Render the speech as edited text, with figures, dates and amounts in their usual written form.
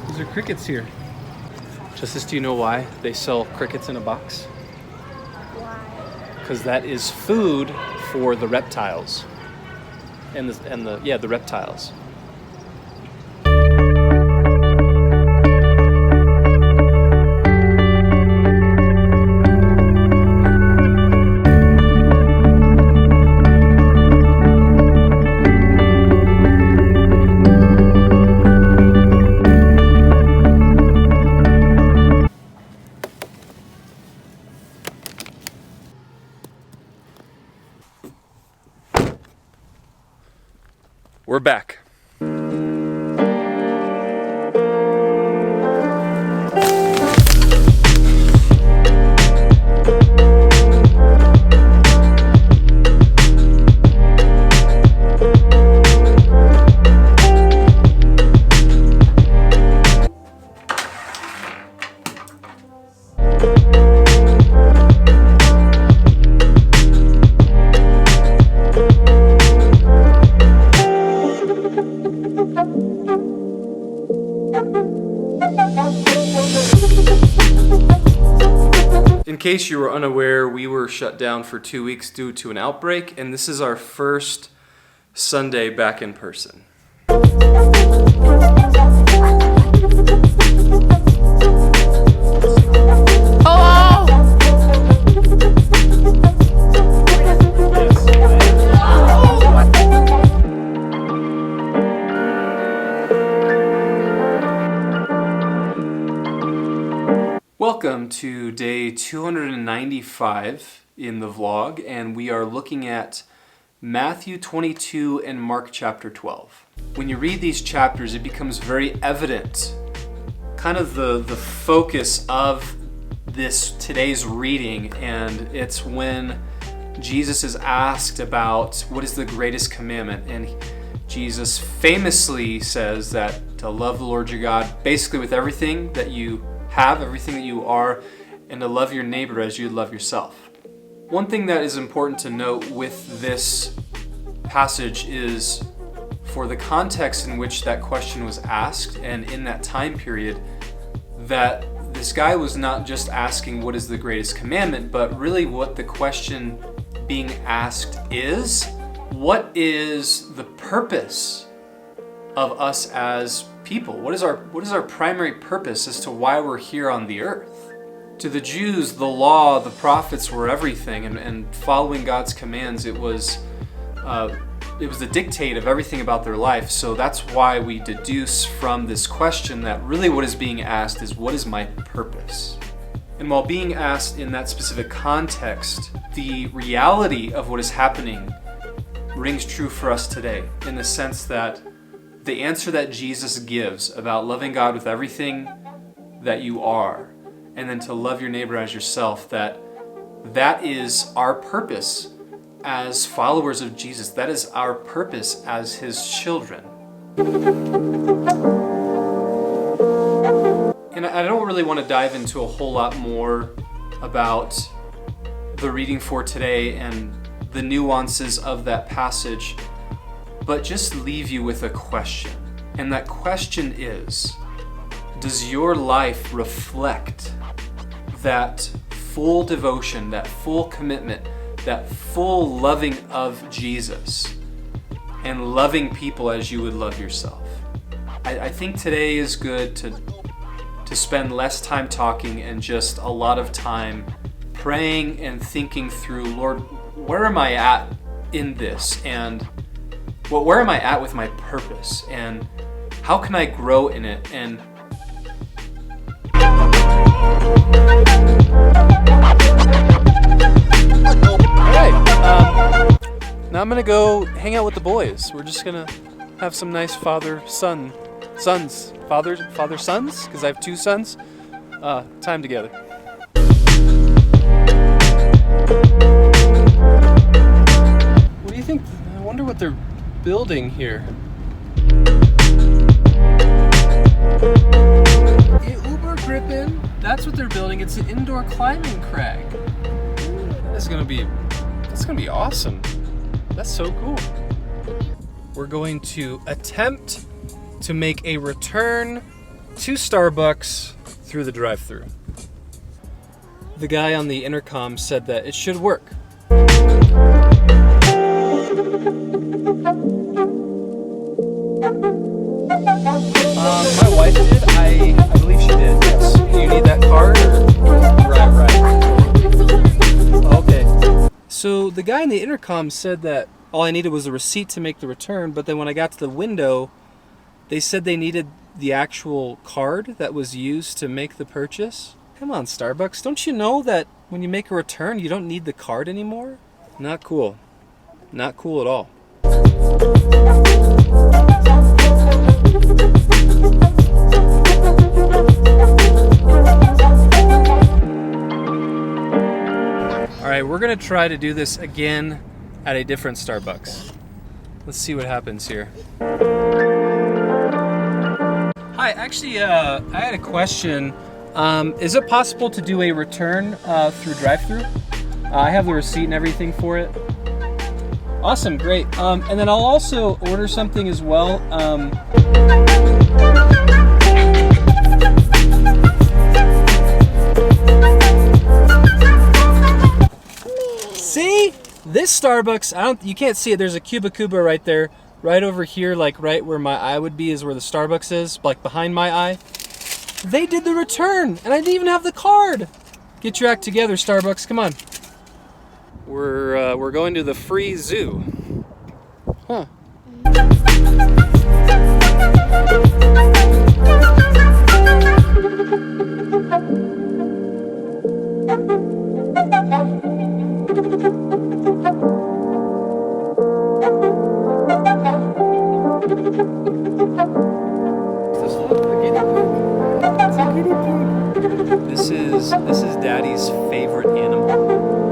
These are crickets here. Justice, do you know why they sell crickets in a box? Why? Because that is food for the reptiles. And the reptiles. We're back. In case you were unaware, we were shut down for 2 weeks due to an outbreak, and this is our first Sunday back in person. Welcome to day 295 in the vlog, and we are looking at Matthew 22 and Mark chapter 12. When you read these chapters, it becomes very evident, kind of the focus of today's reading, and it's when Jesus is asked about what is the greatest commandment, and Jesus famously says that to love the Lord your God basically with everything that you have, everything that you are, and to love your neighbor as you love yourself. One thing that is important to note with this passage is for the context in which that question was asked and in that time period, that this guy was not just asking what is the greatest commandment, but really what the question being asked is, what is the purpose of us as people? What is our primary purpose as to why we're here on the earth? To the Jews, the law, the prophets were everything, and following God's commands, it was the dictate of everything about their life. So that's why we deduce from this question that really what is being asked is, what is my purpose? And while being asked in that specific context, the reality of what is happening rings true for us today, in the sense that the answer that Jesus gives about loving God with everything that you are, and then to love your neighbor as yourself, that is our purpose as followers of Jesus. That is our purpose as his children. And I don't really want to dive into a whole lot more about the reading for today and the nuances of that passage, but just leave you with a question. And that question is, does your life reflect that full devotion, that full commitment, that full loving of Jesus and loving people as you would love yourself? I think today is good to spend less time talking and just a lot of time praying and thinking through, Lord, where am I at in this? And where am I at with my purpose? And how can I grow in it? And now I'm gonna go hang out with the boys. We're just gonna have some nice father-sons, because I have two sons, time together. What do you think? I wonder what they're building here. Uber Gripen, that's what they're building. It's an indoor climbing crag. That's gonna be awesome. That's so cool. We're going to attempt to make a return to Starbucks through the drive-thru. The guy on the intercom said that it should work. My wife did. I believe she did. Yes. Do you need that card? Or? Right. Okay. So the guy in the intercom said that all I needed was a receipt to make the return, but then when I got to the window, they said they needed the actual card that was used to make the purchase. Come on, Starbucks. Don't you know that when you make a return, you don't need the card anymore? Not cool. Not cool at all. All right, we're gonna try to do this again at a different Starbucks. Let's see what happens here. Hi, actually, I had a question. Is it possible to do a return through drive-thru? I have the receipt and everything for it. Awesome, great. And then I'll also order something as well. See? This Starbucks, you can't see it. There's a Cuba Cuba right there. Right over here, like right where my eye would be is where the Starbucks is, like behind my eye. They did the return, and I didn't even have the card. Get your act together, Starbucks. Come on. We're going to the free zoo. Huh. This is Daddy's favorite animal.